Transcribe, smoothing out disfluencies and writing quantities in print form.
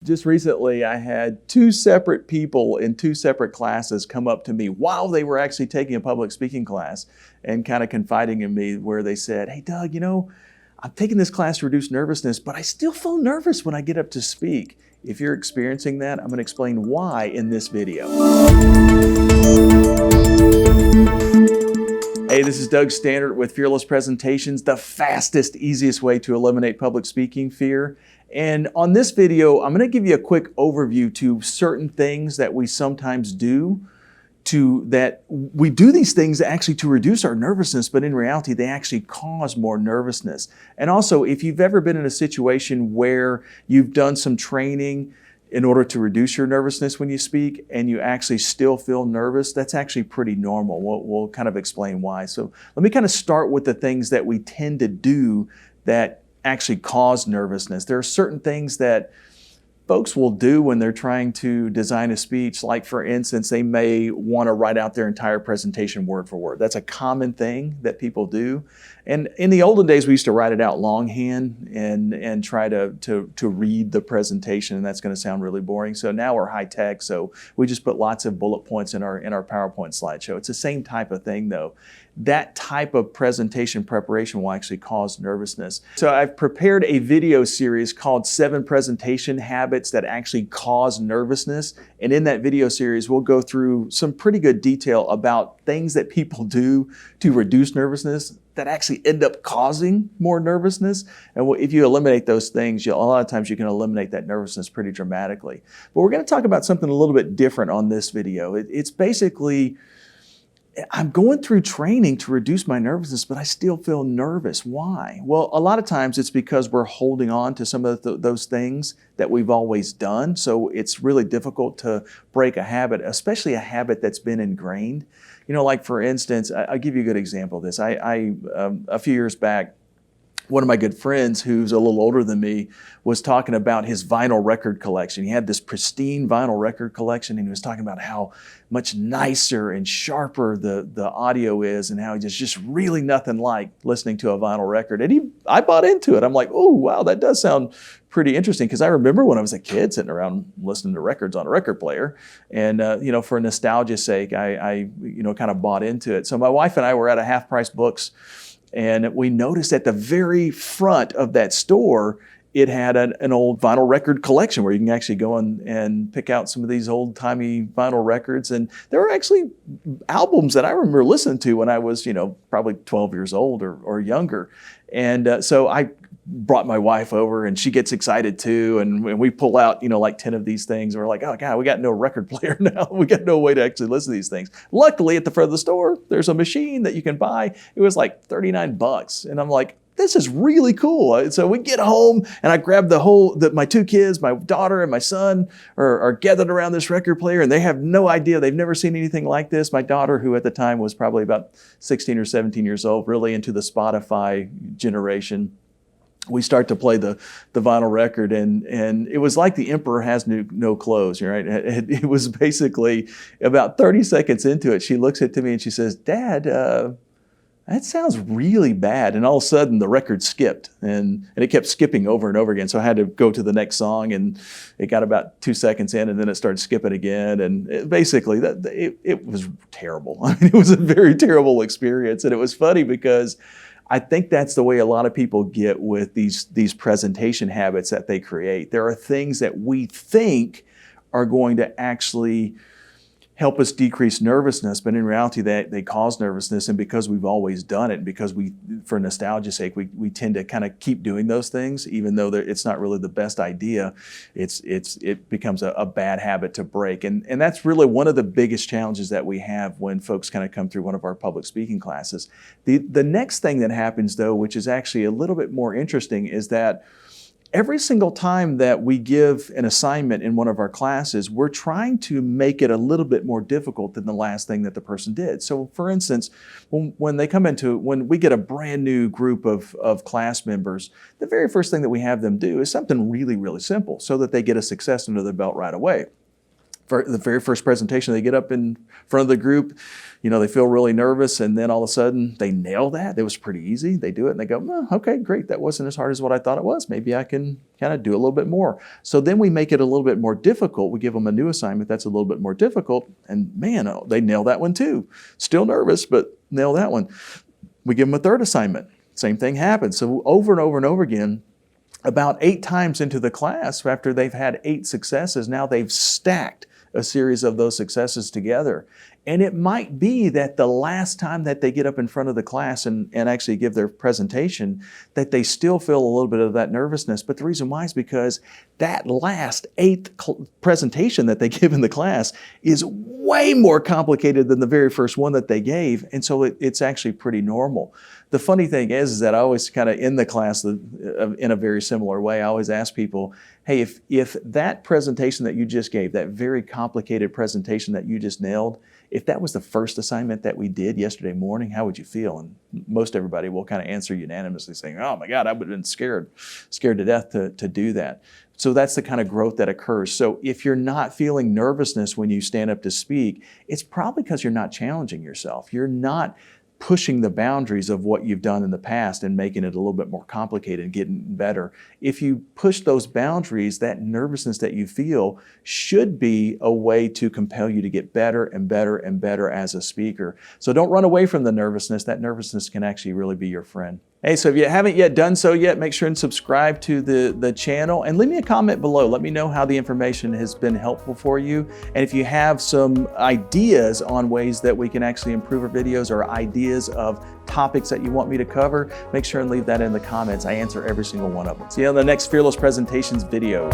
Just recently, I had two separate people in two separate classes come up to me while they were actually taking a public speaking class and kind of confiding in me where they said, "Hey, Doug, I'm taking this class to reduce nervousness, but I still feel nervous when I get up to speak." If you're experiencing that, I'm going to explain why in this video. Hey, this is Doug Standard with Fearless Presentations, the fastest, easiest way to eliminate public speaking fear. And on this video, I'm going to give you a quick overview to certain things that we sometimes do these things actually to reduce our nervousness, but in reality, they actually cause more nervousness. And also, if you've ever been in a situation where you've done some training in order to reduce your nervousness when you speak and you actually still feel nervous, that's actually pretty normal. We'll kind of explain why. So let me kind of start with the things that we tend to do that actually cause nervousness. There are certain things that folks will do when they're trying to design a speech. Like, for instance, they may want to write out their entire presentation word for word. That's a common thing that people do. And in the olden days, we used to write it out longhand and try to read the presentation, and that's going to sound really boring. So now we're high tech, so we just put lots of bullet points in our PowerPoint slideshow. It's the same type of thing, though. That type of presentation preparation will actually cause nervousness. So I've prepared a video series called 7 Presentation Habits that actually cause nervousness. And in that video series, we'll go through some pretty good detail about things that people do to reduce nervousness that actually end up causing more nervousness. And if you eliminate those things, a lot of times you can eliminate that nervousness pretty dramatically. But we're going to talk about something a little bit different on this video. It's basically, I'm going through training to reduce my nervousness, but I still feel nervous. Why? Well, a lot of times it's because we're holding on to some of those things that we've always done. So it's really difficult to break a habit, especially a habit that's been ingrained. Like, for instance, I'll give you a good example of this. A few years back, one of my good friends who's a little older than me was talking about his vinyl record collection. He had this pristine vinyl record collection, and he was talking about how much nicer and sharper the audio is and how it's just really nothing like listening to a vinyl record. And I bought into it. I'm like, oh, wow, that does sound pretty interesting, because I remember when I was a kid sitting around listening to records on a record player. And, for nostalgia's sake, I kind of bought into it. So my wife and I were at a Half Price Books, and we noticed at the very front of that store, it had an old vinyl record collection where you can actually go and pick out some of these old-timey vinyl records. And there were actually albums that I remember listening to when I was, probably 12 years old or younger. And so I brought my wife over, and she gets excited too. And we pull out, like 10 of these things. And we're like, oh God, we got no record player now. We got no way to actually listen to these things. Luckily, at the front of the store, there's a machine that you can buy. It was like $39. And I'm like, this is really cool. So we get home, and I grab my 2 kids, my daughter and my son are gathered around this record player, and they have no idea. They've never seen anything like this. My daughter, who at the time was probably about 16 or 17 years old, really into the Spotify generation, we start to play the vinyl record, and it was like the emperor has no clothes, right? It was basically about 30 seconds into it, she looks at me and she says, "Dad, that sounds really bad." And all of a sudden the record skipped, and it kept skipping over and over again. So I had to go to the next song, and it got about 2 seconds in, and then it started skipping again. And it was terrible. I mean, it was a very terrible experience. And it was funny because I think that's the way a lot of people get with these presentation habits that they create. There are things that we think are going to actually help us decrease nervousness, but in reality, they cause nervousness. And because we've always done it, because for nostalgia's sake, we tend to kind of keep doing those things, even though it's not really the best idea. It becomes a bad habit to break. And that's really one of the biggest challenges that we have when folks kind of come through one of our public speaking classes. The next thing that happens, though, which is actually a little bit more interesting, is that every single time that we give an assignment in one of our classes, we're trying to make it a little bit more difficult than the last thing that the person did. So, for instance, when we get a brand new group of class members, the very first thing that we have them do is something really, really simple so that they get a success under their belt right away. the very first presentation, they get up in front of the group, they feel really nervous, and then all of a sudden they nail that. It was pretty easy. They do it and they go, oh, okay, great. That wasn't as hard as what I thought it was. Maybe I can kind of do a little bit more. So then we make it a little bit more difficult. We give them a new assignment that's a little bit more difficult, and man, they nail that one too. Still nervous, but nail that one. We give them a third assignment. Same thing happens. So over and over and over again, about 8 times into the class, after they've had 8 successes, now they've stacked a series of those successes together. And it might be that the last time that they get up in front of the class and actually give their presentation, that they still feel a little bit of that nervousness. But the reason why is because that last 8th presentation that they give in the class is way more complicated than the very first one that they gave. And so it's actually pretty normal. The funny thing is that I always kind of end the class in a very similar way. I always ask people, hey, if that presentation that you just gave, that very complicated presentation that you just nailed, if that was the first assignment that we did yesterday morning, how would you feel? And most everybody will kind of answer unanimously saying, oh my God, I would have been scared to death to do that. So that's the kind of growth that occurs. So if you're not feeling nervousness when you stand up to speak, it's probably because you're not challenging yourself. You're not pushing the boundaries of what you've done in the past and making it a little bit more complicated and getting better. If you push those boundaries, that nervousness that you feel should be a way to compel you to get better and better and better as a speaker. So don't run away from the nervousness. That nervousness can actually really be your friend. Hey, so if you haven't yet done so yet, make sure and subscribe to the channel and leave me a comment below. Let me know how the information has been helpful for you. And if you have some ideas on ways that we can actually improve our videos or ideas of topics that you want me to cover, make sure and leave that in the comments. I answer every single one of them. See you on the next Fearless Presentations video.